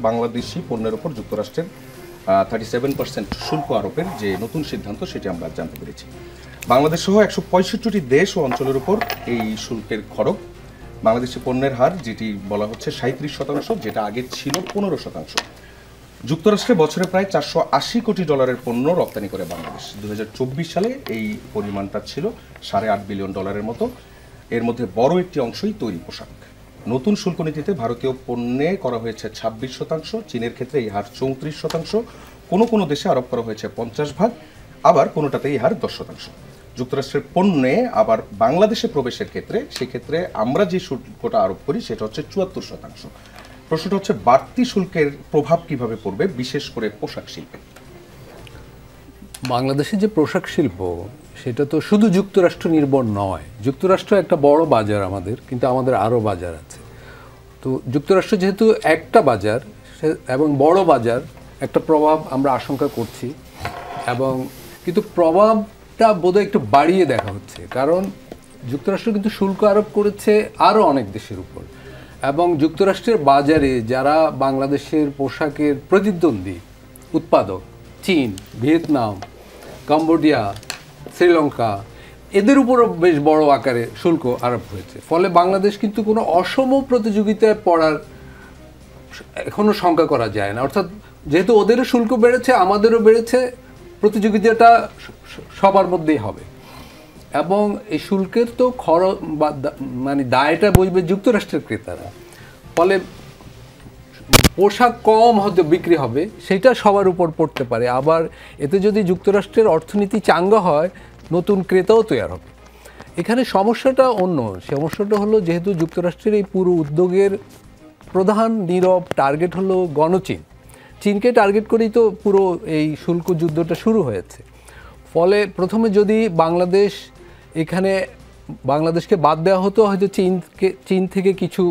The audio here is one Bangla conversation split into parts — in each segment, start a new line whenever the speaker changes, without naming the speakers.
বাংলাদেশি পণ্যের উপর যুক্তরাষ্ট্রের 37% শুল্ক আরোপের যে নতুন সিদ্ধান্ত সেটি আমরা জানতে পেরেছি। বাংলাদেশ সহ 165টি দেশ ও অঞ্চলের উপর এই শুল্কের খড়গ। বাংলাদেশি পণ্যের হার যেটি বলা হচ্ছে 37%, যেটা আগে ছিল 15%। যুক্তরাষ্ট্রে বছরে প্রায় $480 কোটি পণ্য রপ্তানি করে বাংলাদেশ। 2024 সালে এই পরিমাণটা ছিল $8.5 বিলিয়ন মতো। এর মধ্যে বড় একটি অংশই তৈরি পোশাক। নতুন শুল্ক নীতিতে ভারতীয় পণ্যে করা হয়েছে 26%, চীনের ক্ষেত্রে এই হার 34%, কোনো দেশে আরোপ করা হয়েছে 50%, আবার কোনোটাতে এই হার 10%। যুক্তরাষ্ট্রের পণ্যে আবার বাংলাদেশে প্রবেশের ক্ষেত্রে সেক্ষেত্রে আমরা যে শুল্কটা আরোপ করি সেটা হচ্ছে 74%। প্রশ্নটা হচ্ছে বাড়তি শুল্কের প্রভাব কিভাবে পড়বে, বিশেষ করে পোশাক শিল্পে?
বাংলাদেশের যে পোশাক শিল্প সেটা তো শুধু যুক্তরাষ্ট্র নির্ভর নয়। যুক্তরাষ্ট্র একটা বড় বাজার আমাদের, কিন্তু আমাদের আরও বাজার আছে। তো যুক্তরাষ্ট্র যেহেতু একটা বাজার এবং বড় বাজার, একটা প্রভাব আমরা আশঙ্কা করছি, এবং কিন্তু প্রভাবটা বোধহয় একটু বাড়িয়ে দেখা হচ্ছে, কারণ যুক্তরাষ্ট্র কিন্তু শুল্ক আরোপ করেছে আরও অনেক দেশের উপর, এবং যুক্তরাষ্ট্রের বাজারে যারা বাংলাদেশের পোশাকের প্রতিদ্বন্দ্বী উৎপাদক, চীন, ভিয়েতনাম, কম্বোডিয়া, শ্রীলঙ্কা, এদের উপরও বেশ বড় আকারে শুল্ক আরোপ হয়েছে। ফলে বাংলাদেশ কিন্তু কোনো অসম প্রতিযোগিতায় পড়ার এখনও শঙ্কা করা যায় না। অর্থাৎ যেহেতু ওদেরও শুল্ক বেড়েছে, আমাদেরও বেড়েছে, প্রতিযোগিতাটা সবার মধ্যেই হবে। এবং এই শুল্কের তো খরচ বা মানে দায়টা বসবে যুক্তরাষ্ট্রের ক্রেতারা। ফলে পোশাক কম হয়তো বিক্রি হবে, সেটা সবার উপর পড়তে পারে। আবার এতে যদি যুক্তরাষ্ট্রের অর্থনীতি চাঙ্গা হয়, নতুন ক্রেতাও তৈরি হবে। এখানে সমস্যাটা অন্য। সমস্যাটা হলো, যেহেতু যুক্তরাষ্ট্রের এই পুরো উদ্যোগের প্রধান নীরব টার্গেট হলো গণচীন, চীনকে টার্গেট করেই তো পুরো এই শুল্ক যুদ্ধটা শুরু হয়েছে। ফলে প্রথমে যদি বাংলাদেশকে বাদ দেওয়া হতো, হয়তো চীন থেকে কিছু,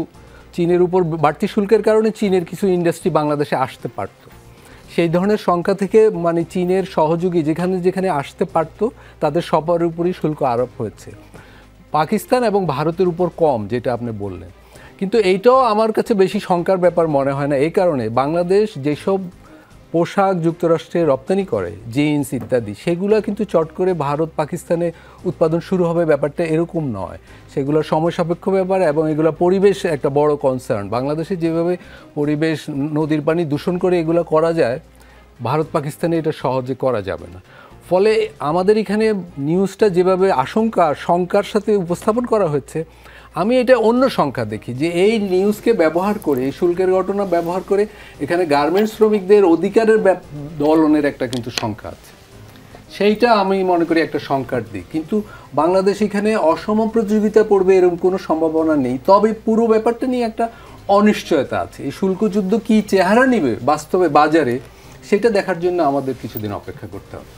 চীনের উপর বাড়তি শুল্কের কারণে চীনের কিছু ইন্ডাস্ট্রি বাংলাদেশে আসতে পারত। সেই ধরনের সংখ্যা থেকে মানে চীনের সহযোগী যেখানে আসতে পারত, তাদের সবার উপরই শুল্ক আরোপ হয়েছে। পাকিস্তান এবং ভারতের উপর কম, যেটা আপনি বললেন। কিন্তু এইটাও আমার কাছে বেশি শঙ্কার ব্যাপার মনে হয় না। এই কারণে বাংলাদেশ যেসব পোশাক যুক্তরাষ্ট্রে রপ্তানি করে, জিন্স ইত্যাদি, সেগুলো কিন্তু চট করে ভারত পাকিস্তানে উৎপাদন শুরু হবে ব্যাপারটা এরকম নয়। সেগুলো সময় সাপেক্ষ ব্যাপার, এবং এগুলো পরিবেশ একটা বড় কনসার্ন। বাংলাদেশে যেভাবে পরিবেশ, নদীর পানি দূষণ করে এগুলো করা যায়, ভারত পাকিস্তানে এটা সহজে করা যাবে না। ফলে আমাদের এখানে নিউজটা যেভাবে শঙ্কার সাথে উপস্থাপন করা হচ্ছে, আমি এটা অন্য সংখ্যা দেখি, যে এই নিউজকে ব্যবহার করে, এই শুল্কের ঘটনা ব্যবহার করে এখানে গার্মেন্টস শ্রমিকদের অধিকারের দলনের একটা কিন্তু সংখ্যা আছে। সেইটা আমি মনে করি একটা সংখ্যার দিক। কিন্তু বাংলাদেশ এখানে অসম প্রতিযোগিতা পড়বে এরকম কোনো সম্ভাবনা নেই। তবে পুরো ব্যাপারটা নিয়ে একটা অনিশ্চয়তা আছে। এই শুল্ক যুদ্ধ কী চেহারা নেবে বাস্তবে বাজারে, সেটা দেখার জন্য আমাদের কিছুদিন অপেক্ষা করতে হবে।